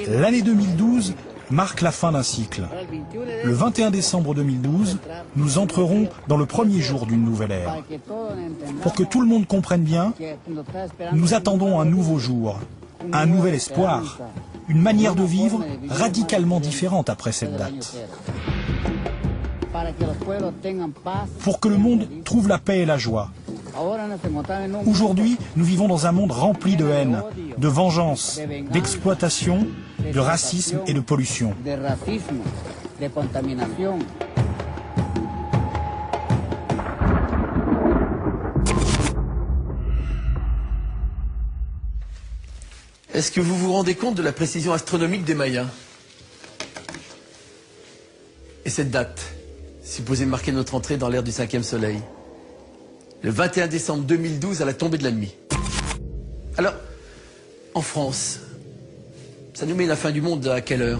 L'année 2012 marque la fin d'un cycle. Le 21 décembre 2012, nous entrerons dans le premier jour d'une nouvelle ère. Pour que tout le monde comprenne bien, nous attendons un nouveau jour, un nouvel espoir, une manière de vivre radicalement différente après cette date. Pour que le monde trouve la paix et la joie. Aujourd'hui, nous vivons dans un monde rempli de haine, de vengeance, d'exploitation, de racisme et de pollution. Est-ce que vous vous rendez compte de la précision astronomique des Mayas? Et cette date, supposée marquer notre entrée dans l'ère du 5e soleil. Le 21 décembre 2012 à la tombée de la nuit. Alors, en France, ça nous met la fin du monde à quelle heure?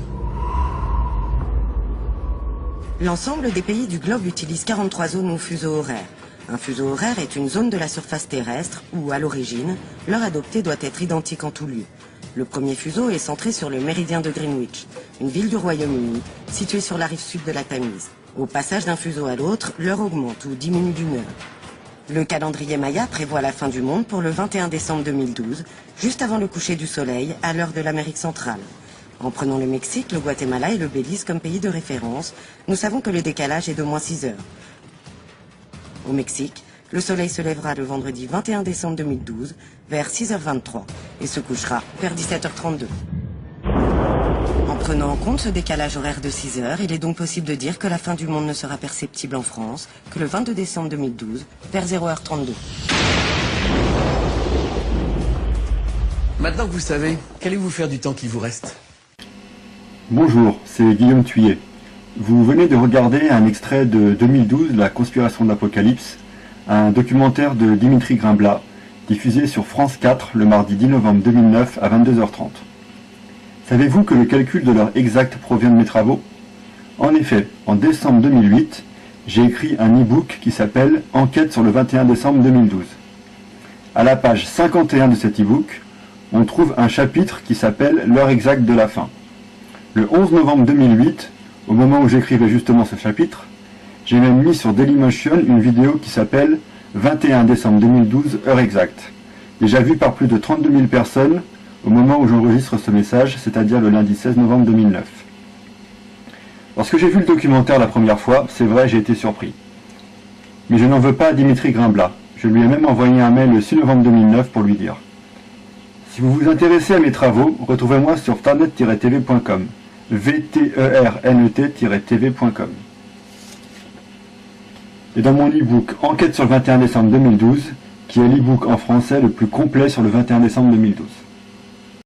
L'ensemble des pays du globe utilisent 43 zones ou fuseaux horaires. Un fuseau horaire est une zone de la surface terrestre où, à l'origine, l'heure adoptée doit être identique en tout lieu. Le premier fuseau est centré sur le méridien de Greenwich, une ville du Royaume-Uni, située sur la rive sud de la Tamise. Au passage d'un fuseau à l'autre, l'heure augmente ou diminue d'une heure. Le calendrier Maya prévoit la fin du monde pour le 21 décembre 2012, juste avant le coucher du soleil, à l'heure de l'Amérique centrale. En prenant le Mexique, le Guatemala et le Belize comme pays de référence, nous savons que le décalage est de moins 6 heures. Au Mexique, le soleil se lèvera le vendredi 21 décembre 2012 vers 6h23 et se couchera vers 17h32. En prenant en compte ce décalage horaire de 6 heures, il est donc possible de dire que la fin du monde ne sera perceptible en France que le 22 décembre 2012 vers 0h32. Maintenant que vous savez, qu'allez-vous faire du temps qui vous reste? Bonjour, c'est Guillaume Thuillet. Vous venez de regarder un extrait de 2012, La conspiration de l'Apocalypse, un documentaire de Dimitri Grimblat, diffusé sur France 4 le mardi 10 novembre 2009 à 22h30. Savez-vous que le calcul de l'heure exacte provient de mes travaux? En effet, en décembre 2008, j'ai écrit un e-book qui s'appelle « Enquête sur le 21 décembre 2012 ». À la page 51 de cet e-book, on trouve un chapitre qui s'appelle « L'heure exacte de la fin ». Le 11 novembre 2008, au moment où j'écrivais justement ce chapitre, j'ai même mis sur Dailymotion une vidéo qui s'appelle « 21 décembre 2012, heure exacte », déjà vue par plus de 32 000 personnes au moment où j'enregistre ce message, c'est-à-dire le lundi 16 novembre 2009. Lorsque j'ai vu le documentaire la première fois, c'est vrai, j'ai été surpris. Mais je n'en veux pas à Dimitri Grimblat. Je lui ai même envoyé un mail le 6 novembre 2009 pour lui dire. Si vous vous intéressez à mes travaux, retrouvez-moi sur vternet-tv.com. vternet-tv.com. Et dans mon e-book Enquête sur le 21 décembre 2012, qui est l'e-book en français le plus complet sur le 21 décembre 2012.